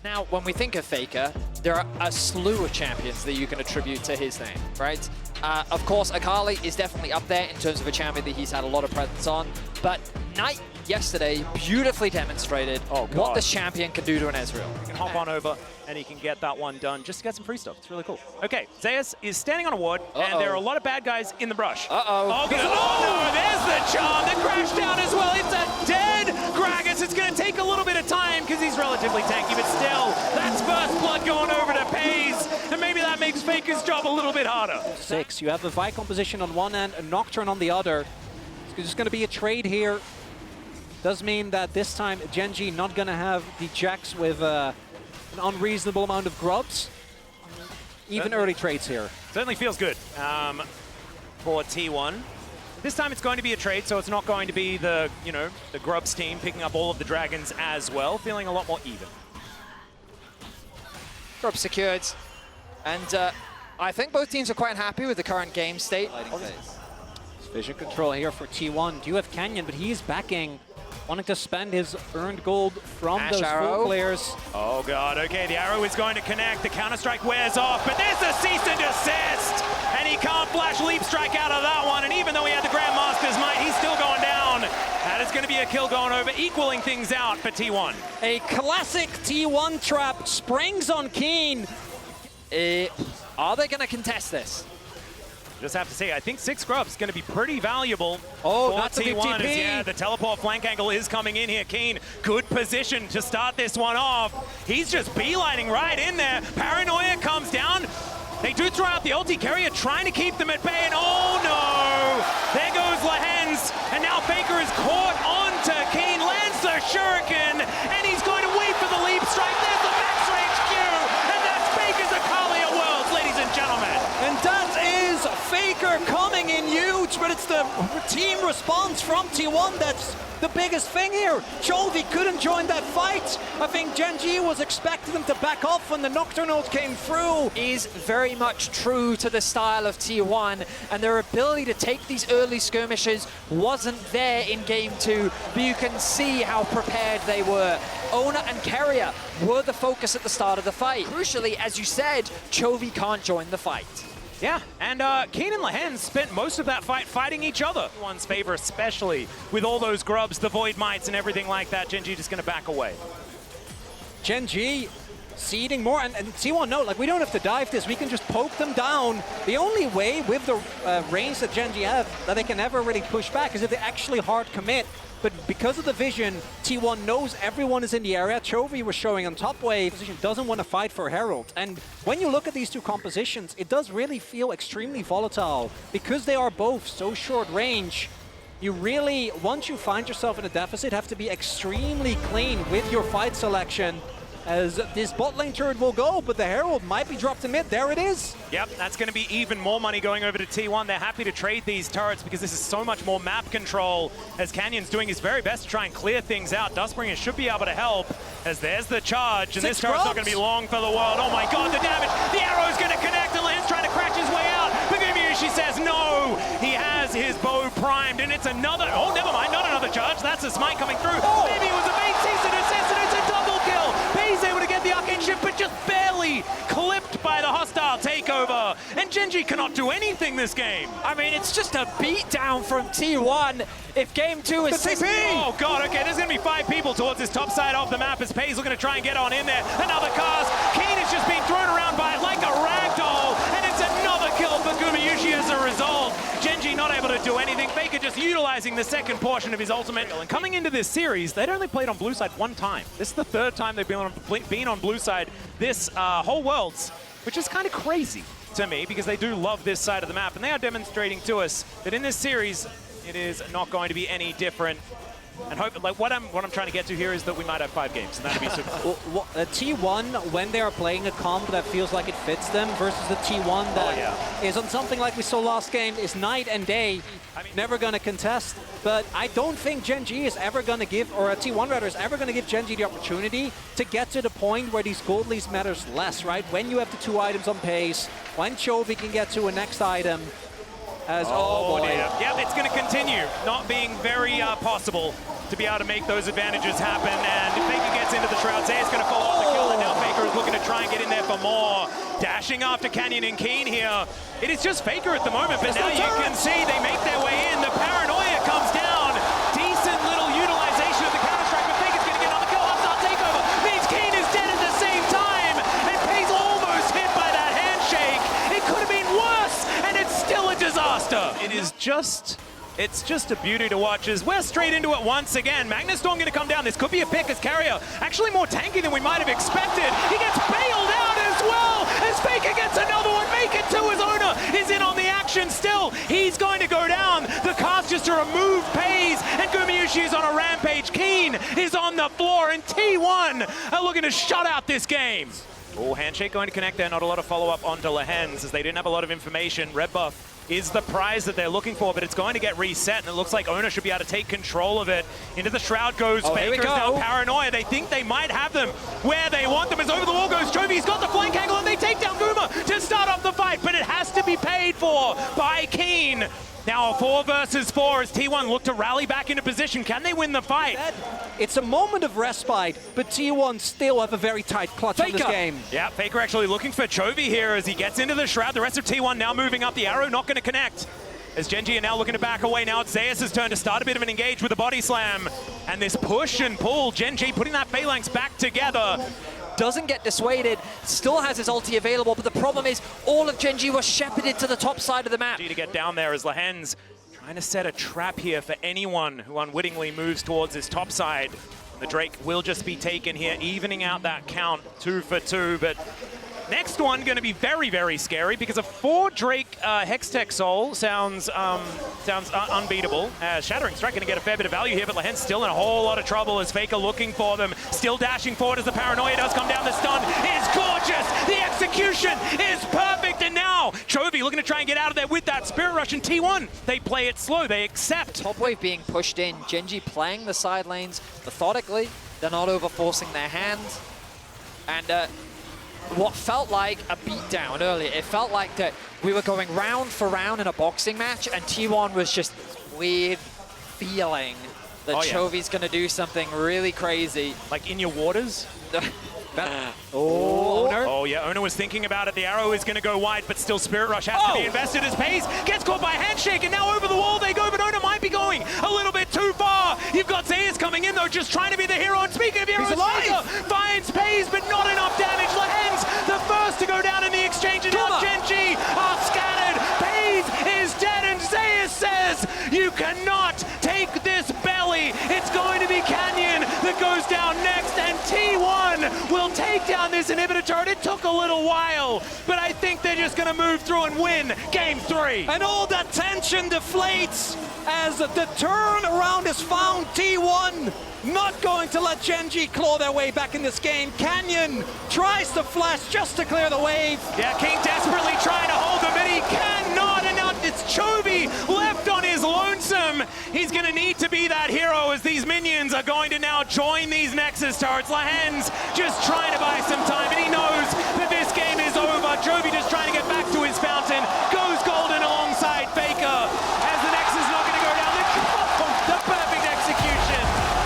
Now, when we think of Faker, there are a slew of champions that you can attribute to his name, right? Of course, Akali is definitely up there in terms of a champion that he's had a lot of presence on, but Knight yesterday beautifully demonstrated what this champion can do to an Ezreal. He can hop on over and he can get that one done just to get some free stuff. It's really cool. Okay, Zeus is standing on a ward, and there are a lot of bad guys in the brush. Oh, no, there's the charm that crashed down as well. It's a dead Gragas. It's going to take a little bit of time because he's relatively tanky, but still, that's first blood going over to Pays, and maybe that makes Faker's job a little bit harder. 6, you have a Vi composition on one end, a Nocturne on the other. It's just going to be a trade here. Does mean that this time Gen.G not going to have the Jax with an unreasonable amount of grubs. Even early trades here. Certainly feels good for T1. This time it's going to be a trade, so it's not going to be the, the grubs team picking up all of the dragons as well. Feeling a lot more even. Grub secured. And I think both teams are quite happy with the current game state. Vision control here for T1. Do you have Canyon, but he's backing, wanting to spend his earned gold from those full players. Oh god, okay, the arrow is going to connect, the counter-strike wears off, but there's the cease and desist! And he can't flash leap strike out of that one, and even though he had the Grandmaster's might, he's still going down. That is going to be a kill going over, equaling things out for T1. A classic T1 trap springs on Keen. Are they going to contest this? Just have to say, I think 6 grubs is going to be pretty valuable for that's T1. Yeah, the teleport flank angle is coming in here. Keen, good position to start this one off. He's just beelining right in there. Paranoia comes down. They do throw out the ulti. Carrier trying to keep them at bay, and oh no! There goes Lehens, and now Faker is caught onto Keen, lands the shuriken, and he's going to wait for the leap strike. There's the max range Q, and that's Faker's Akali at Worlds, ladies and gentlemen. And that is Faker coming in huge, but it's the team response from T1 that's the biggest thing here. Chovy couldn't join that fight. I think Gen.G was expecting them to back off when the Nocturne ult came through. Is very much true to the style of T1, and their ability to take these early skirmishes wasn't there in Game 2, but you can see how prepared they were. Ona and Carrier were the focus at the start of the fight. Crucially, as you said, Chovy can't join the fight. Yeah, and Keen and Lehens spent most of that fight fighting each other. One's favor, especially with all those grubs, the Void Mites, and everything like that. Gen.G just going to back away. Gen.G seeding more, and T1 no, like we don't have to dive this, we can just poke them down. The only way with the range that Gen.G have that they can never really push back is if they actually hard commit. But because of the vision, T1 knows everyone is in the area. Chovy was showing on top wave, doesn't want to fight for Herald. And when you look at these two compositions, it does really feel extremely volatile. Because they are both so short range, you really, once you find yourself in a deficit, have to be extremely clean with your fight selection. As this bot lane turret will go, but the Herald might be dropped in mid. There it is. Yep, that's going to be even more money going over to T1. They're happy to trade these turrets because this is so much more map control, as Canyon's doing his very best to try and clear things out. Dustbringer should be able to help, as there's the charge, and this turret's not going to be long for the world. Oh my god, the damage! The arrow's going to connect, and Lance trying to crash his way out. But she says no! He has his bow primed, and it's another... Oh, never mind, not another charge. That's a smite coming through. Oh. Maybe it was a bait, cease and desist, and it's a double kill! He's able to get the arcane shift, but just barely clipped by the hostile takeover. And Gen.G cannot do anything this game. I mean, it's just a beatdown from T1. If Game 2 is... The TP! Oh god, okay, there's going to be 5 people towards this top side of the map as Pays looking to try and get on in there. Another cast. Keen is just being thrown around by it like a ragdoll, and it's another kill for Gumayushi as a result. Gen.G not able to do anything. Faker just utilizing the second portion of his ultimate. And coming into this series, they'd only played on blue side 1 time. This is the 3rd time they've been on blue side this whole Worlds, which is kind of crazy to me because they do love this side of the map, and they are demonstrating to us that in this series, it is not going to be any different. And hope, like what I'm trying to get to here is that we might have 5 games, and that'd be super cool. Well, T1, when they are playing a comp that feels like it fits them versus the T1 that is on something like we saw last game, is night and day. I mean, never going to contest. But I don't think Gen.G is ever going to give, or a T1 rather, is ever going to give Gen.G the opportunity to get to the point where these gold leads matters less, right? When you have the 2 items on pace, when Chovy can get to a next item. Oh boy. Yep, it's going to continue not being very possible to be able to make those advantages happen. And if Faker gets into the shroud, Zay's going to fall off the kill, and now try and get in there for more. Dashing after Canyon and Keen here. It is just Faker at the moment, but now you can see they make their way in. The paranoia comes down. Decent little utilization of the counter-strike, but Faker's going to get another kill. Upstart takeover means Keen is dead at the same time. And Pay's almost hit by that handshake. It could have been worse, and it's still a disaster. It is just... It's just a beauty to watch as we're straight into it once again. Magnus Storm going to come down. This could be a pick as Carrier. Actually more tanky than we might have expected. He gets bailed out as well as Faker gets another one. Make it two as Ona is in on the action still. He's going to go down. The cast just to remove Pays, and Gumayushi is on a rampage. Keen is on the floor, and T1 are looking to shut out this game. Oh, handshake going to connect there. Not a lot of follow-up onto Lehens as they didn't have a lot of information. Red buff is the prize that they're looking for, but it's going to get reset, and it looks like Ona should be able to take control of it. Into the Shroud goes Faker, now Paranoia. They think they might have them where they want them, as over the wall goes Chovy. He's got the flank angle, and they take down Guma to start off the fight, but it has to be paid for by Keen. Now a 4 versus 4 as T1 look to rally back into position. Can they win the fight? It's a moment of respite, but T1 still have a very tight clutch in this game. Yeah, Faker actually looking for Chovy here as he gets into the Shroud. The rest of T1 now moving up. The arrow not going to connect. As Gen.G are now looking to back away. Now it's Zeus' turn to start a bit of an engage with a body slam. And this push and pull, Gen.G putting that phalanx back together. Doesn't get dissuaded, still has his ulti available, but the problem is all of Gen.G was shepherded to the top side of the map. To get down there as Lehens trying to set a trap here for anyone who unwittingly moves towards his top side. And the Drake will just be taken here, evening out that count 2 for 2, but next one going to be very, very scary because a 4 Drake Hextech Soul sounds unbeatable. Shattering Strike going to get a fair bit of value here, but Lehens still in a whole lot of trouble as Faker looking for them. Still dashing forward as the Paranoia does come down. The stun is gorgeous. The execution is perfect. And now Chovy looking to try and get out of there with that Spirit Rush. And T1, they play it slow. They accept. Top wave being pushed in. Gen.G playing the side lanes methodically. They're not over-forcing their hand. And what felt like a beatdown earlier. It felt like that we were going round for round in a boxing match, and T1 was just weird feeling that Chovy's going to do something really crazy. Like in your waters? Owner. Oh yeah, Owner was thinking about it. The arrow is going to go wide, but still Spirit Rush has to be invested as Pays gets caught by Handshake, and now over the wall they go, but Owner might be going a little bit too far. You've got Zeus coming in though, just trying to be the hero. And speaking of heroes, Faker finds Pays, but not enough damage. Lehens, the first to go down in the exchange, and now Gen.G are scattered. Pays is dead, and Zeus says, you cannot take this belly. It's going to be Canyon that goes down next, and T1 will take down this inhibitor turret. It took a little while, but I think they're just going to move through and win Game 3. And all that tension deflates as the turnaround is found. T1 not going to let Gen.G claw their way back in this game. Canyon tries to flash just to clear the wave. Yeah, King desperately trying to hold them, but he cannot, and now it's Chovy left on his lonesome. He's going to need to be that hero as these minions are going to now join these Nexus turrets. Lehens just trying to buy some time, and he knows that this game is over. Chovy just trying to get back to his fountain. Goes golden alongside Faker as the Nexus is not going to go down. The perfect execution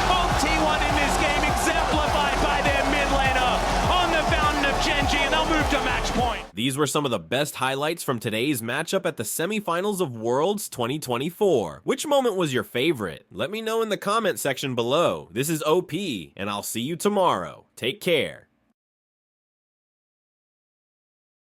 of T1 in this game, exemplified by their mid laner on the fountain of Gen.G, and they'll move to match point. These were some of the best highlights from today's matchup at the semifinals of Worlds 2024. Which moment was your favorite? Let me know in the comment section below. This is OP, and I'll see you tomorrow. Take care.